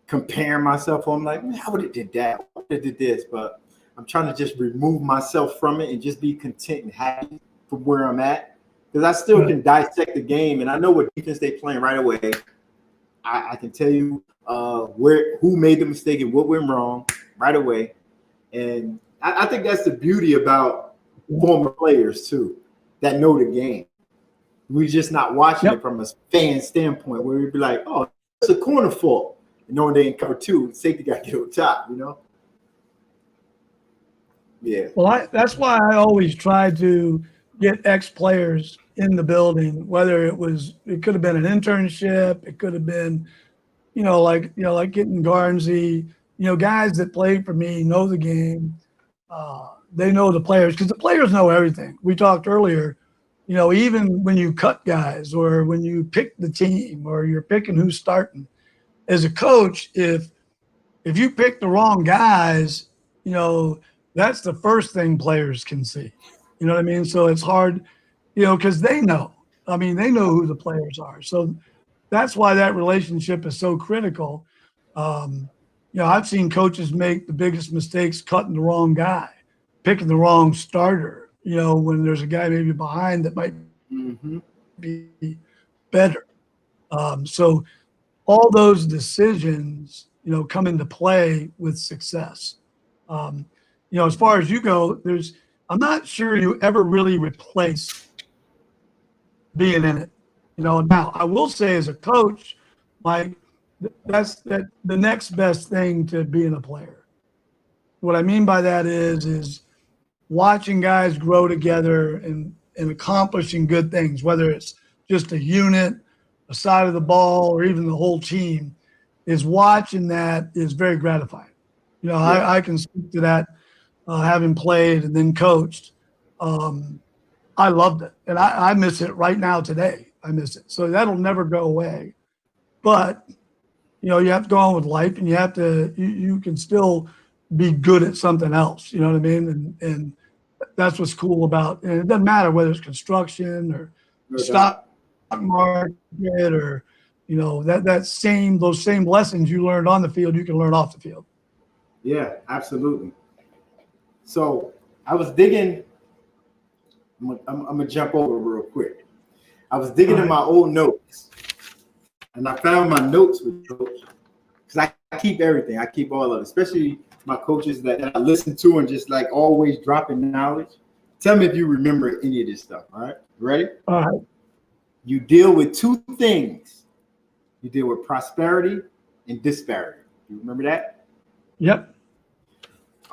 S1: comparing myself. I'm like, man, I would have did that. I would have did this. But I'm trying to just remove myself from it and just be content and happy from where I'm at. Because I still can dissect the game and I know what defense they playing right away. I can tell you who made the mistake and what went wrong right away. And I think that's the beauty about former players too, that know the game. We're just not watching it from a fan standpoint where we'd be like, oh, it's a corner fault. And knowing they in cover two, safety got to get on top, you know? Yeah.
S2: Well, that's why I always try to get ex-players in the building, whether it could have been an internship, it could have been, like getting Garnsey, guys that played for me, know the game. They know the players because the players know everything. We talked earlier, even when you cut guys or when you pick the team or you're picking who's starting, as a coach, if you pick the wrong guys, that's the first thing players can see. You know what I mean? So it's hard, because they know. I mean, they know who the players are. So that's why that relationship is so critical. I've seen coaches make the biggest mistakes cutting the wrong guy, picking the wrong starter, when there's a guy maybe behind that might be better. So all those decisions, come into play with success. As far as you go, I'm not sure you ever really replace being in it. Now I will say as a coach, Mike, that's the next best thing to being a player. What I mean by that is watching guys grow together and accomplishing good things, whether it's just a unit, a side of the ball, or even the whole team, is watching that is very gratifying. I can speak to that, having played and then coached. I loved it, and I miss it right now today. I miss it. So that'll never go away. But, you have to go on with life, and you can still be good at something else. You know what I mean? And that's what's cool about, and it doesn't matter whether it's construction or stock market or, those same lessons you learned on the field, you can learn off the field.
S1: Yeah, absolutely. So I was digging. I'm gonna jump over real quick. I was digging in my old notes, and I found my notes with coach because I keep everything. I keep all of it, especially my coaches that I listen to and just like always dropping knowledge. Tell me if you remember any of this stuff. All right, ready?
S2: All right.
S1: You deal with two things. You deal with prosperity and disparity. You remember that?
S2: Yep.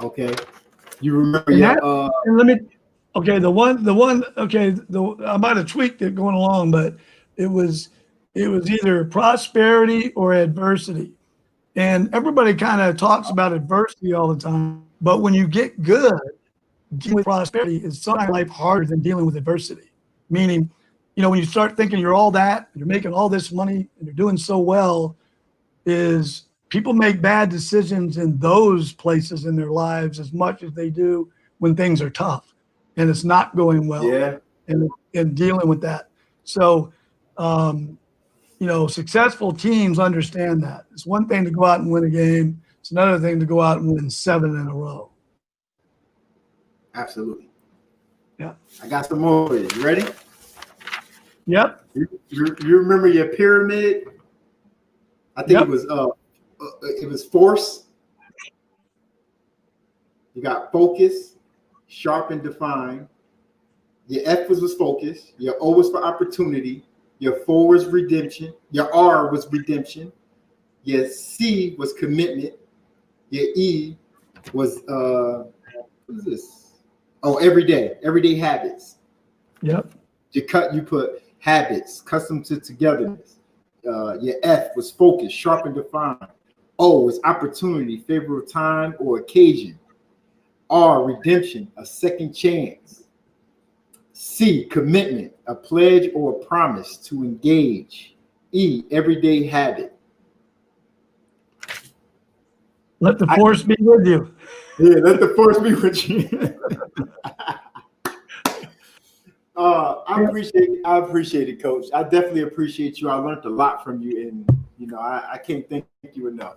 S1: Okay. You remember
S2: and let me. Okay, I might have tweaked it going along, but it was either prosperity or adversity. And everybody kind of talks about adversity all the time, but when you get good, dealing with prosperity is sometimes life harder than dealing with adversity. Meaning, when you start thinking you're all that, you're making all this money, and you're doing so well, is people make bad decisions in those places in their lives as much as they do when things are tough and it's not going well.
S1: Yeah.
S2: And dealing with that. So, successful teams understand that. It's one thing to go out and win a game. It's another thing to go out and win 7 in a row.
S1: Absolutely.
S2: Yeah.
S1: I got some more for you. You ready?
S2: Yep.
S1: You remember your pyramid? I think it was force. You got focus, sharp and define. Your F was focus. Your O was for opportunity. Your 4 was redemption. Your R was redemption. Your C was commitment. Your E was what is this? Oh, everyday habits.
S2: Yep.
S1: You put habits, custom to togetherness. Your F was focus, sharp and defined. O is opportunity, favor of time or occasion. R, redemption, a second chance. C, commitment, a pledge or a promise to engage. E, everyday habit.
S2: Let the force be with you.
S1: Yeah, let the force be with you. I appreciate it, Coach. I definitely appreciate you. I learned a lot from you, and I can't thank you enough.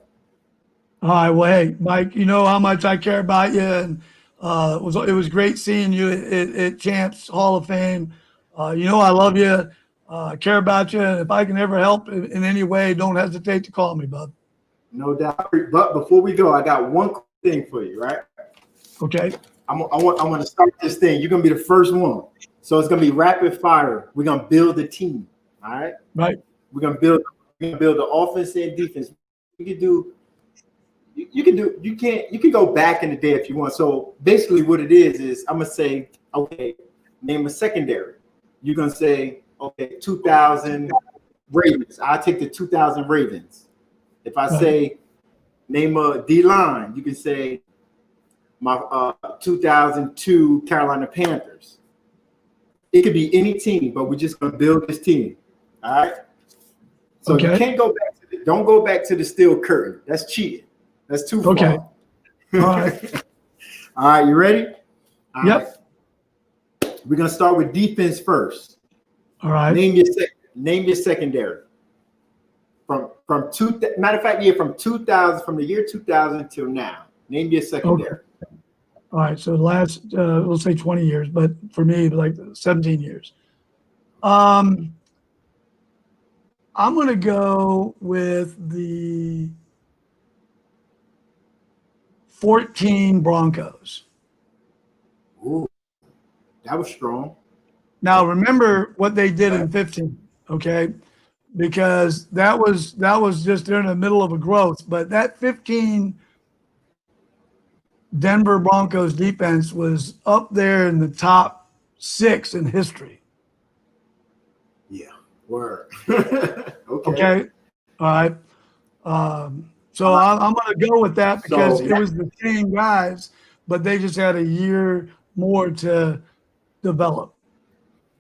S2: All right, well, hey, Mike, you know how much I care about you, and it was great seeing you at Champs Hall of Fame. You know I love you, I care about you, and if I can ever help in any way, don't hesitate to call me, bud.
S1: No doubt. But before we go, I got one thing for you, right?
S2: Okay.
S1: I want to start this thing. You're gonna be the first one, so it's gonna be rapid fire. We're gonna build a team. All right.
S2: Right.
S1: We're gonna build the offense and defense. You can do. You can do. You can't. You can go back in the day if you want. So basically, what it is I'm gonna say, okay, name a secondary. You're gonna say, okay, 2000 Ravens. I take the 2000 Ravens. If I say name a D line, you can say my 2002 Carolina Panthers. It could be any team, but we're just gonna build this team. All right. So you can't go back to don't go back to the steel curtain. That's cheating. That's too far.
S2: Okay. All right.
S1: All right, you ready? All
S2: yep.
S1: Right. We're gonna start with defense first.
S2: All right.
S1: Name your secondary. From matter of fact, from 2000, from the year 2000 till now. Name your secondary.
S2: Okay. All right, so the last we'll say 20 years, but for me, like 17 years. I'm going to go with the 14 Broncos.
S1: Ooh, that was strong.
S2: Now remember what they did in 15, okay? Because that was just they're in the middle of a growth, but that 15 Denver Broncos defense was up there in the top 6 in history.
S1: Yeah, word.
S2: Okay. All right. So I'm going to go with that because it was the same guys, but they just had a year more to develop.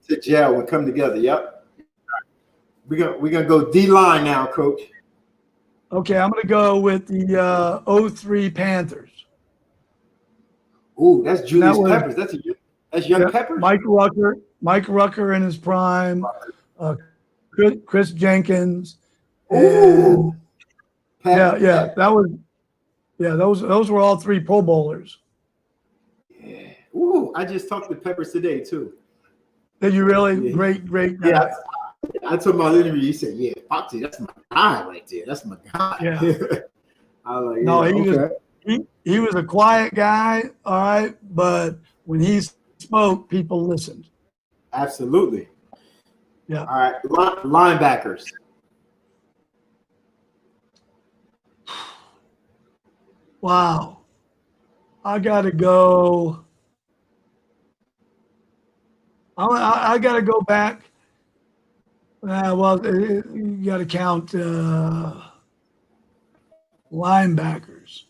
S1: To gel and come together. Yep. We're gonna go D line now, Coach.
S2: Okay, I'm going to go with the 03 Panthers.
S1: Ooh, that's Julius Peppers. That's young Peppers.
S2: Mike Rucker in his prime. Chris Jenkins.
S1: Ooh.
S2: Those were all 3 Pro Bowlers.
S1: Yeah. Ooh, I just talked to Peppers today too.
S2: Did you really? Yeah. Great guy.
S1: Yeah. I told my interview. He said, "Yeah, Foxy, that's my guy right there. That's my guy."
S2: Yeah.
S1: I was like,
S2: no,
S1: okay.
S2: He was a quiet guy, all right, but when he spoke, people listened.
S1: Absolutely.
S2: Yeah.
S1: All right, linebackers.
S2: Wow. I got to go. I got to go back. You got to count linebackers.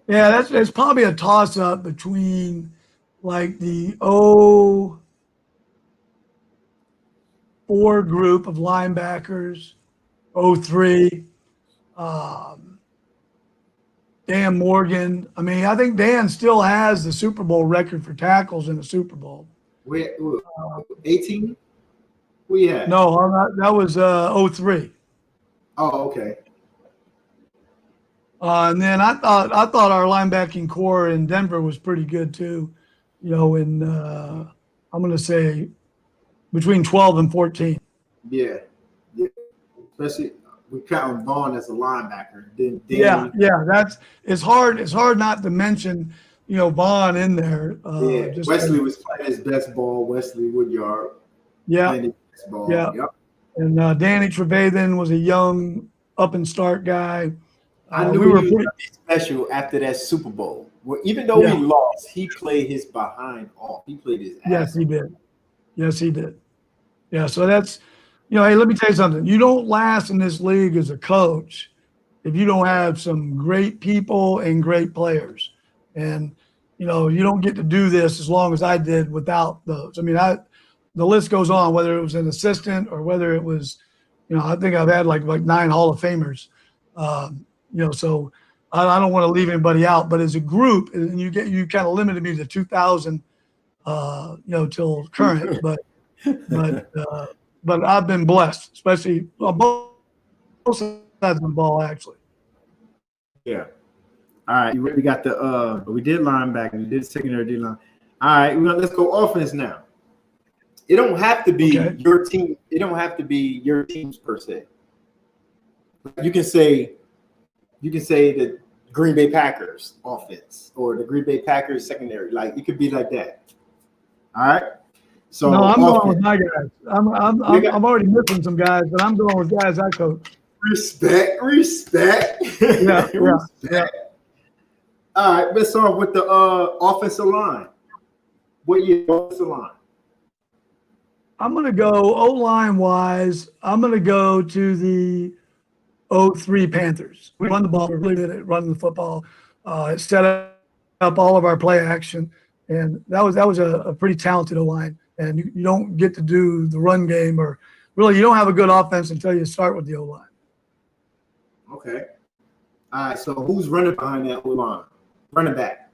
S2: Yeah, that's probably a toss-up between like the 04 group of linebackers, 03, Dan Morgan. I mean, I think Dan still has the Super Bowl record for tackles in the Super Bowl.
S1: 18? We had?
S2: No, that was 03.
S1: Oh, okay.
S2: And then I thought our linebacking core in Denver was pretty good too. I'm going to say between 12 and 14.
S1: Yeah. Especially we count Vaughn as a linebacker.
S2: It's hard not to mention Vaughn in there.
S1: Wesley was playing his best ball. Wesley Woodyard.
S2: Yeah.
S1: Playing his best ball.
S2: Yeah.
S1: Yep.
S2: And Danny Trevathan was a young up and start guy.
S1: I knew he was going to be special after that Super Bowl. Well, even though we lost, he played his behind off. He played his ass.
S2: Yes, he did. Yeah, so that's, hey, let me tell you something. You don't last in this league as a coach if you don't have some great people and great players. And, you don't get to do this as long as I did without those. I mean, the list goes on, whether it was an assistant or whether it was, I think I've had like 9 Hall of Famers. So I don't want to leave anybody out, but as a group, and you kind of limited me to 2000 till current, but I've been blessed, especially on both sides of the ball, actually.
S1: Yeah. All right. We got we did linebacker, we did secondary D line. All right, let's go offense now. It don't have to be your team. It don't have to be your teams per se. You can say the Green Bay Packers offense or the Green Bay Packers secondary. Like it could be like that. All right. So
S2: no, I'm going with my guys. I'm already missing some guys, but I'm going with guys I coach.
S1: Respect.
S2: Yeah.
S1: All right, let's start with the offensive line. What year offensive line?
S2: I'm going to go O-line wise. I'm going to go to the 03 Panthers. We run the ball. We're really good at running the football. It set up all of our play action, and that was a pretty talented O-line. And you don't get to do the run game, or really you don't have a good offense until you start with the O-line.
S1: Okay. All right. So who's running behind that O-line? Running back.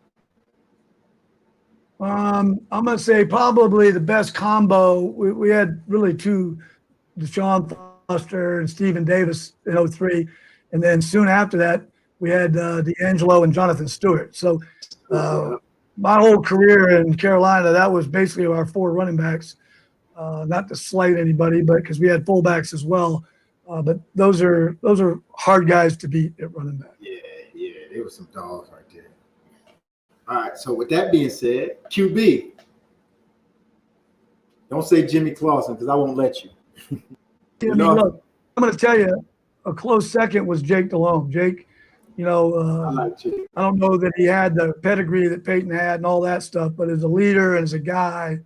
S2: I'm going to say probably the best combo. We had really two, Deshaun Foster and Stephen Davis in 03. And then soon after that, we had D'Angelo and Jonathan Stewart. So my whole career in Carolina, that was basically our four running backs. Not to slight anybody, but because we had fullbacks as well. But those are hard guys to beat at running back.
S1: Yeah, they were some dogs right there. All right, so with that being said, QB. Don't say Jimmy Clausen because I won't let you.
S2: Look, I'm going to tell you, a close second was Jake Delhomme. Jake,
S1: I like Jake.
S2: I don't know that he had the pedigree that Peyton had and all that stuff, but as a leader and as a guy,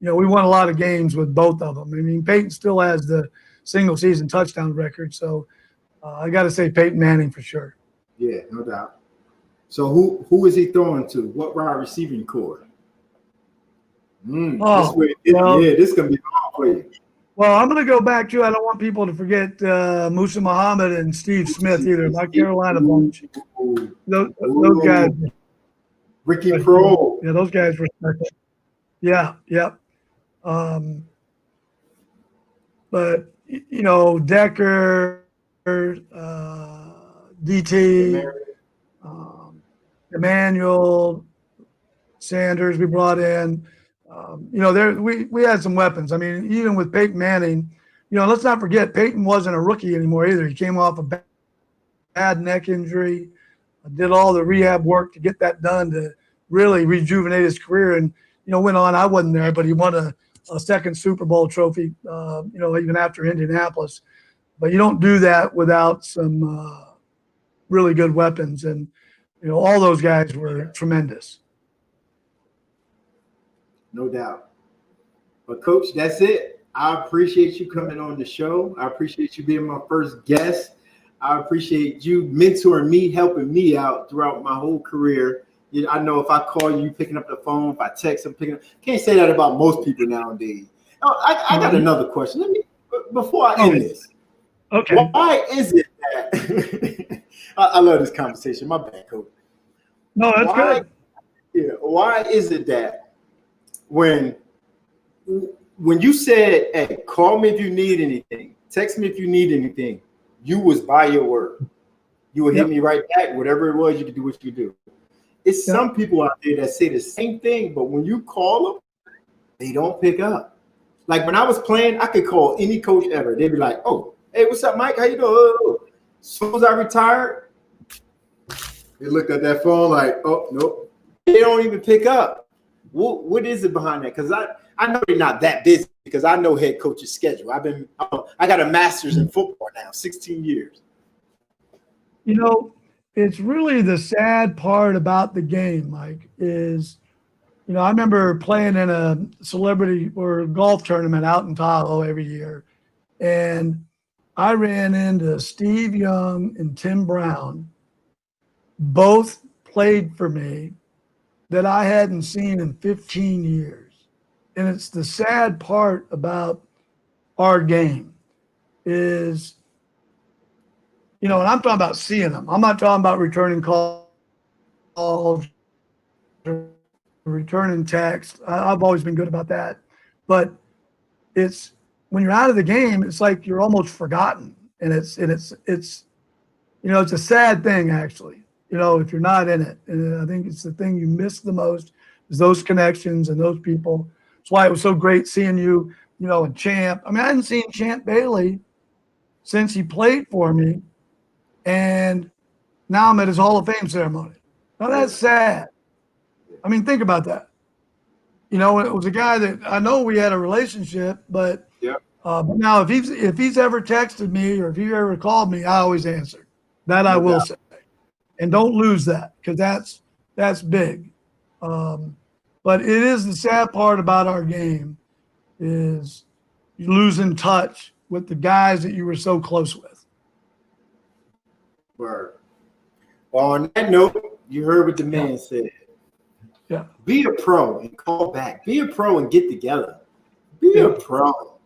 S2: we won a lot of games with both of them. I mean, Peyton still has the single season touchdown record, so I got to say Peyton Manning for sure.
S1: Yeah, no doubt. So who is he throwing to? What wide receiving core? This is gonna be hard for you.
S2: Well, I'm going to go back to. I don't want people to forget Musa Muhammad and Steve Smith either. My Carolina bunch. Those guys.
S1: Ricky Pro.
S2: Yeah, those guys were special. Yeah. But Decker, DT. Emmanuel Sanders we brought in. We had some weapons. I mean, even with Peyton Manning, let's not forget Peyton wasn't a rookie anymore either. He came off a bad neck injury, did all the rehab work to get that done to really rejuvenate his career, and went on. I wasn't there, but he won a second Super Bowl trophy. Even after Indianapolis, but you don't do that without some really good weapons, and all those guys were tremendous.
S1: No doubt. But Coach, that's it. I appreciate you coming on the show. I appreciate you being my first guest. I appreciate you mentoring me, helping me out throughout my whole career. I know if I call you picking up the phone, if I text, I'm picking up. Can't say that about most people nowadays. I got another question. Before I end this.
S2: Okay.
S1: Why is it that I love this conversation. My bad, Coach.
S2: No, that's good.
S1: Yeah. Why is it that when you said, "Hey, call me if you need anything, text me if you need anything," you was by your word. You would hit me right back. Whatever it was, you could do what you do. It's some people out there that say the same thing, but when you call them, they don't pick up. Like when I was playing, I could call any coach ever. They'd be like, "Oh, hey, what's up, Mike? How you doing?" As soon as I retired, they looked at that phone like, "Oh, nope." They don't even pick up. What is it behind that? Because I know they're not that busy because I know head coach's schedule. I got a master's in football now, 16 years.
S2: It's really the sad part about the game, Mike, is, I remember playing in a celebrity or golf tournament out in Tahoe every year. And I ran into Steve Young and Tim Brown. Both played for me that I hadn't seen in 15 years. And it's the sad part about our game is, and I'm talking about seeing them. I'm not talking about returning calls. returning text. I've always been good about that. But it's when you're out of the game, it's like you're almost forgotten. And it's it's a sad thing actually, if you're not in it. And I think it's the thing you miss the most is those connections and those people. That's why it was so great seeing you, in Champ. I mean, I hadn't seen Champ Bailey since he played for me. And now I'm at his Hall of Fame ceremony. Now that's sad. I mean, think about that. It was a guy that I know we had a relationship, but
S1: Yeah.
S2: but now if he's ever texted me or if he ever called me, I always answer. That I will say, and don't lose that because that's big. But it is the sad part about our game is you losing touch with the guys that you were so close with.
S1: Word. Well, on that note, you heard what the man said.
S2: Yeah.
S1: Be a pro and call back. Be a pro and get together. Be a pro.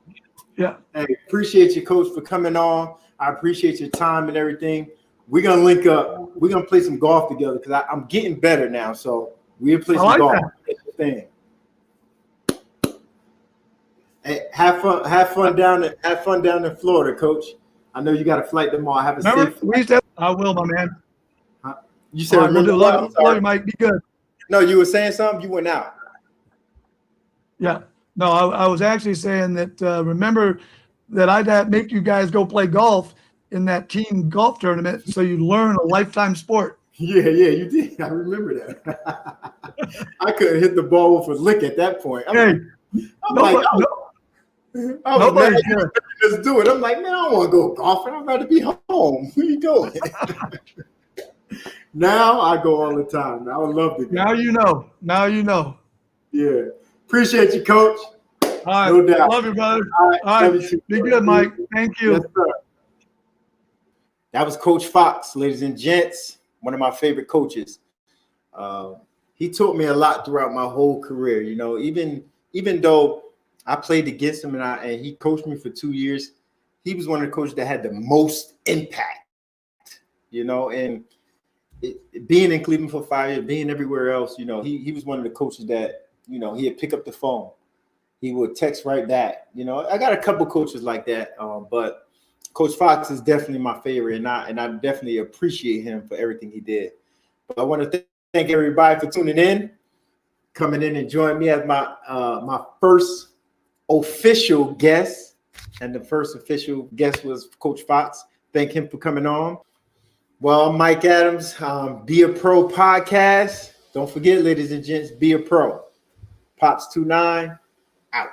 S2: Yeah.
S1: Hey, appreciate you, Coach, for coming on. I appreciate your time and everything. We're gonna link up. We're gonna play some golf together because I'm getting better now. So we'll play some golf. Thing. Hey, have fun down in Florida, Coach. I know you got a flight tomorrow. Have a safe flight.
S2: I will, my man.
S1: You said
S2: remember. Love you, Mike. Be good.
S1: No, you were saying something. You went out.
S2: Yeah. No, I was actually saying that. Remember that I'd make you guys go play golf in that team golf tournament, so you learn a lifetime sport.
S1: Yeah, you did. I remember that. I couldn't hit the ball with a lick at that point.
S2: Let's
S1: do it. I'm like, man, I don't want to go golfing. I'd rather be home. Where you going? Now I go all the time. I would love to go.
S2: Now you know.
S1: Yeah. Appreciate you, Coach.
S2: All right.
S1: No doubt.
S2: Love you, brother. All right. Be good, Mike. Thank you.
S1: Yes, sir. That was Coach Fox, ladies and gents. One of my favorite coaches. He taught me a lot throughout my whole career. Even though I played against him and he coached me for 2 years, he was one of the coaches that had the most impact. And being in Cleveland for 5 years, being everywhere else, he was one of the coaches that, he'd pick up the phone. He would text right back. I got a couple coaches like that, but Coach Fox is definitely my favorite, and I definitely appreciate him for everything he did. But I want to thank everybody for tuning in, coming in and joining me as my first official guest, and the first official guest was Coach Fox. Thank him for coming on. Well, I'm Mike Adams, Be a Pro podcast. Don't forget, ladies and gents, be a pro. Pops 29 out.